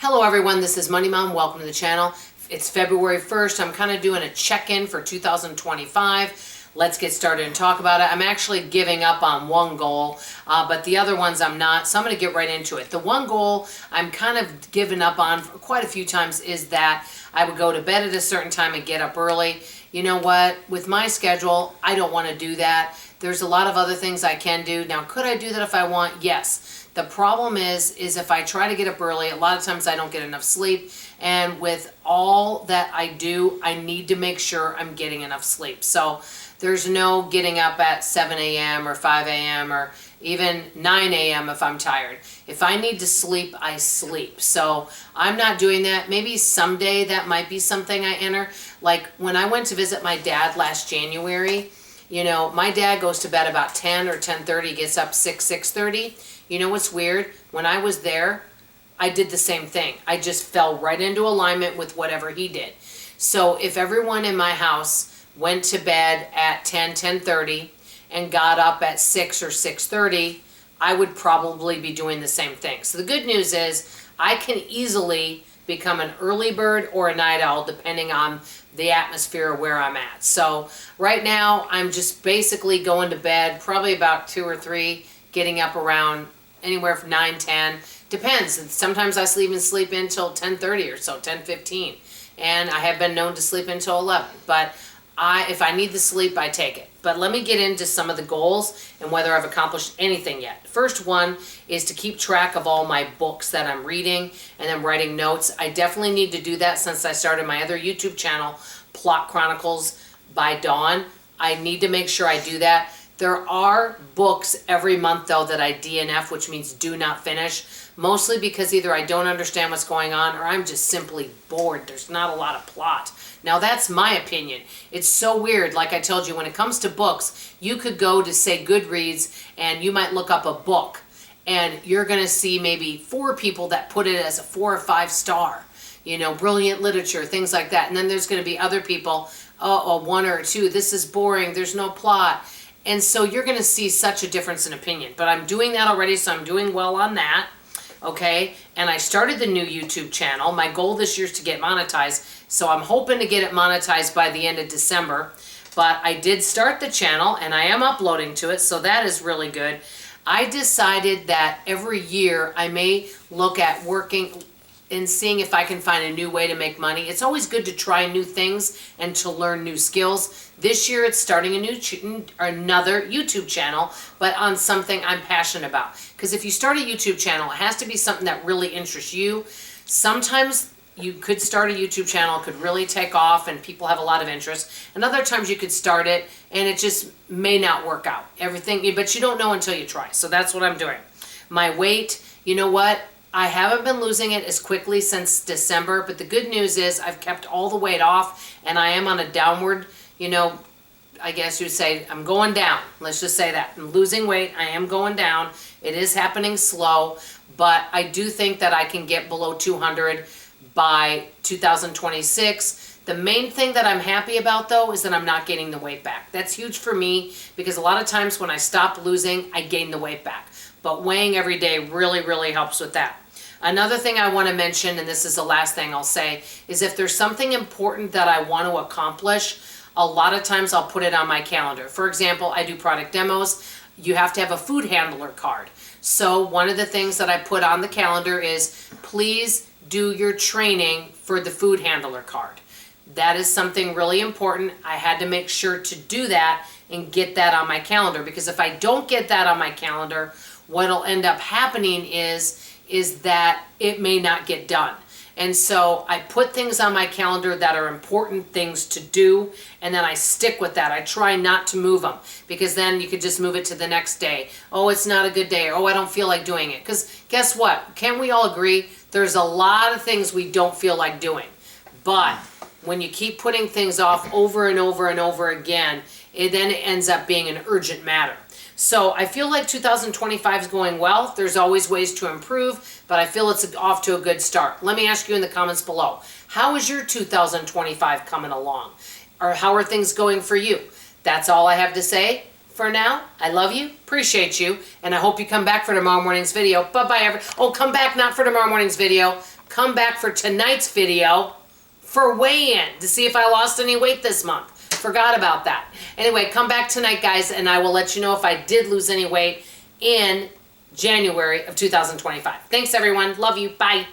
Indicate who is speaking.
Speaker 1: Hello everyone, this is Money Mom. Welcome to the channel. It's February 1st. I'm kind of doing a check-in for 2025. Let's get started and talk about it. I'm actually giving up on one goal, but the other ones I'm not, so I'm going to get right into it. The one goal I'm kind of given up on quite a few times is that I would go to bed at a certain time and get up early. You know what? With my schedule, I don't want to do that. There's a lot of other things I can do. Now, could I do that if I want? Yes. The problem is if I try to get up early, a lot of times I don't get enough sleep. And with all that I do, I need to make sure I'm getting enough sleep. So there's no getting up at 7 a.m. or 5 a.m. or even 9 a.m. if I'm tired. If I need to sleep, I sleep. So I'm not doing that. Maybe someday that might be something I enter. Like when I went to visit my dad last January, you know, my dad goes to bed about 10 or 10:30, gets up 6:30. You know what's weird? When I was there, I did the same thing. I just fell right into alignment with whatever he did. So if everyone in my house went to bed at 10:30, and got up at 6 or 6:30, I would probably be doing the same thing. So the good news is I can easily become an early bird or a night owl depending on the atmosphere of where I'm at. So right now I'm just basically going to bed probably about 2 or 3, getting up around anywhere from 9, 10. Depends. Sometimes I even sleep until 10:30 or so, 10:15. And I have been known to sleep until 11. But if I need the sleep, I take it. But let me get into some of the goals and whether I've accomplished anything yet. First one is to keep track of all my books that I'm reading and then writing notes. I definitely need to do that since I started my other YouTube channel, Plot Chronicles by Dawn. I need to make sure I do that. There are books every month though that I DNF, which means do not finish, mostly because either I don't understand what's going on or I'm just simply bored. There's not a lot of plot. Now that's my opinion. It's so weird. Like I told you, when it comes to books, you could go to say Goodreads and you might look up a book and you're going to see maybe 4 people that put it as a 4 or 5 star, you know, brilliant literature, things like that. And then there's going to be other people, oh, 1 or 2, this is boring, there's no plot. And so you're going to see such a difference in opinion. But I'm doing that already, so I'm doing well on that. Okay, and I started the new YouTube channel. My goal this year is to get monetized, so I'm hoping to get it monetized by the end of December. But I did start the channel, and I am uploading to it, so that is really good. I decided that every year I may look at working and seeing if I can find a new way to make money. It's always good to try new things and to learn new skills. This year it's starting another YouTube channel, but on something I'm passionate about. Because if you start a YouTube channel, it has to be something that really interests you. Sometimes you could start a YouTube channel, it could really take off and people have a lot of interest. And other times you could start it and it just may not work out. But you don't know until you try. So that's what I'm doing. My weight, you know what? I haven't been losing it as quickly since December, but the good news is I've kept all the weight off and I am on a downward, you know, I guess you'd say I'm going down. Let's just say that. I'm losing weight. I am going down. It is happening slow, but I do think that I can get below 200 by 2026. The main thing that I'm happy about though is that I'm not gaining the weight back. That's huge for me because a lot of times when I stop losing, I gain the weight back. But weighing every day really, really helps with that. Another thing I want to mention, and this is the last thing I'll say, is if there's something important that I want to accomplish, a lot of times I'll put it on my calendar. For example, I do product demos. You have to have a food handler card. So one of the things that I put on the calendar is please do your training for the food handler card. That is something really important. I had to make sure to do that and get that on my calendar, because if I don't get that on my calendar, what'll end up happening is that it may not get done. And so I put things on my calendar that are important things to do, and then I stick with that. I try not to move them, because then you could just move it to the next day. Oh, it's not a good day. Or, oh, I don't feel like doing it. Because guess what? Can't we all agree? There's a lot of things we don't feel like doing. But when you keep putting things off over and over and over again, it then ends up being an urgent matter. So I feel like 2025 is going well. There's always ways to improve, but I feel it's off to a good start. Let me ask you in the comments below, how is your 2025 coming along? Or how are things going for you? That's all I have to say for now. I love you, appreciate you, and I hope you come back for tomorrow morning's video. Bye-bye, oh, come back not for tomorrow morning's video. come back for tonight's video for weigh-in to see if I lost any weight this month. Forgot about that. Anyway, come back tonight, guys, and I will let you know if I did lose any weight in January of 2025. Thanks, everyone. Love you. Bye.